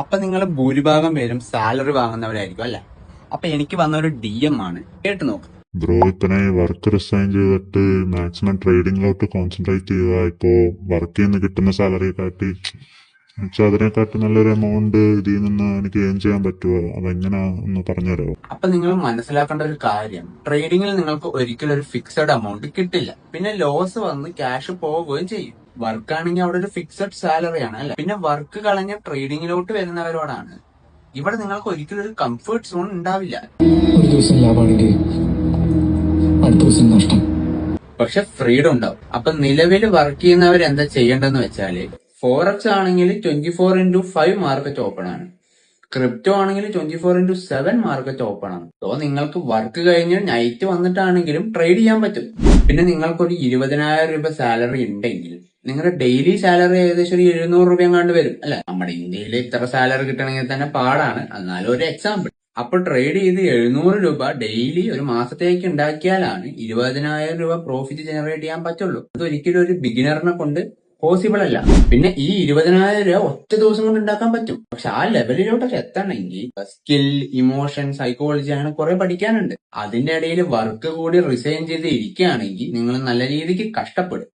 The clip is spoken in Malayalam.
അപ്പൊ നിങ്ങൾ ഭൂരിഭാഗം പേരും സാലറി വാങ്ങുന്നവരായിരിക്കും അല്ലെ? അപ്പൊ എനിക്ക് വന്ന ഒരു DM ആണ്, കേട്ട് നോക്ക്. ബ്രോ ഇപ്പനെ വർക്ക് റിസൈൻ ചെയ്തിട്ട് മാക്സിമം ട്രേഡിങ്ങിലോട്ട് കോൺസെൻട്രേറ്റ് ചെയ്യുക. ഇപ്പോ വർക്കിൽ നിന്ന് കിട്ടുന്ന സാലറിയെ കാട്ടി വെച്ചാൽ അതിനെക്കാട്ടി നല്ലൊരു എമൗണ്ട് ഇതിൽ നിന്ന് എനിക്ക് ഏൺ ചെയ്യാൻ പറ്റുമോ? അതെങ്ങനെയാ ഒന്ന് പറഞ്ഞുതരാമോ? അപ്പൊ നിങ്ങൾ മനസ്സിലാക്കേണ്ട ഒരു കാര്യം, ട്രേഡിങ്ങിൽ നിങ്ങൾക്ക് ഒരിക്കലും ഒരു ഫിക്സഡ് എമൗണ്ട് കിട്ടില്ല. പിന്നെ ലോസ് വന്ന് ക്യാഷ് പോവുകയും ചെയ്യും. വർക്ക് ആണെങ്കിൽ അവിടെ ഒരു ഫിക്സഡ് സാലറി ആണ് അല്ലെ? പിന്നെ വർക്ക് കളഞ്ഞ ട്രേഡിങ്ങിലോട്ട് വരുന്നവരോടാണ് ഇവിടെ നിങ്ങൾക്ക് ഒരിക്കലും ഒരു കംഫർട്ട് സോൺ ഉണ്ടാവില്ല. ഒരു ദിവസം ലാഭമാണെങ്കിൽ അടുത്ത ദിവസം നഷ്ടം. പക്ഷെ ഫ്രീഡം ഉണ്ടാവും. അപ്പൊ നിലവിൽ വർക്ക് ചെയ്യുന്നവർ എന്താ ചെയ്യേണ്ടതെന്ന് വെച്ചാല്, ഫോറക്സ് ആണെങ്കിൽ 24x5 മാർക്കറ്റ് ഓപ്പൺ ആണ്. ക്രിപ്റ്റോ ആണെങ്കിൽ 24x7 മാർക്കറ്റ് ഓപ്പൺ ആണ്. സോ നിങ്ങൾക്ക് വർക്ക് കഴിഞ്ഞ് നൈറ്റ് വന്നിട്ടാണെങ്കിലും ട്രേഡ് ചെയ്യാൻ പറ്റും. പിന്നെ നിങ്ങൾക്കൊരു 20,000 രൂപ സാലറി ഉണ്ടെങ്കിൽ നിങ്ങളുടെ ഡെയിലി സാലറി ഏകദേശം ഒരു 700 രൂപ എങ്ങാണ്ട് വരും അല്ലെ? നമ്മുടെ ഇന്ത്യയിൽ ഇത്ര സാലറി കിട്ടണമെങ്കിൽ തന്നെ പാടാണ്. എന്നാലും ഒരു എക്സാമ്പിൾ. അപ്പൊ ട്രേഡ് ചെയ്ത് 700 രൂപ ഡെയിലി ഒരു മാസത്തേക്ക് ഉണ്ടാക്കിയാലാണ് 20,000 രൂപ പ്രോഫിറ്റ് ജനറേറ്റ് ചെയ്യാൻ പറ്റുള്ളൂ. അത് ഒരിക്കലും ഒരു ബിഗിനറിനെ കൊണ്ട് പോസിബിൾ അല്ല. പിന്നെ ഈ 20,000 രൂപ ഒറ്റ ദിവസം കൊണ്ട് ഉണ്ടാക്കാൻ പറ്റും. പക്ഷെ ആ ലെവലിലോട്ടൊക്കെ എത്തണമെങ്കിൽ സ്കിൽ, ഇമോഷൻ, സൈക്കോളജി അങ്ങനെ കുറെ പഠിക്കാനുണ്ട്. അതിന്റെ ഇടയിൽ വർക്ക് കൂടി റിസൈൻ ചെയ്ത് ഇരിക്കുകയാണെങ്കിൽ നിങ്ങൾ നല്ല രീതിക്ക് കഷ്ടപ്പെടും.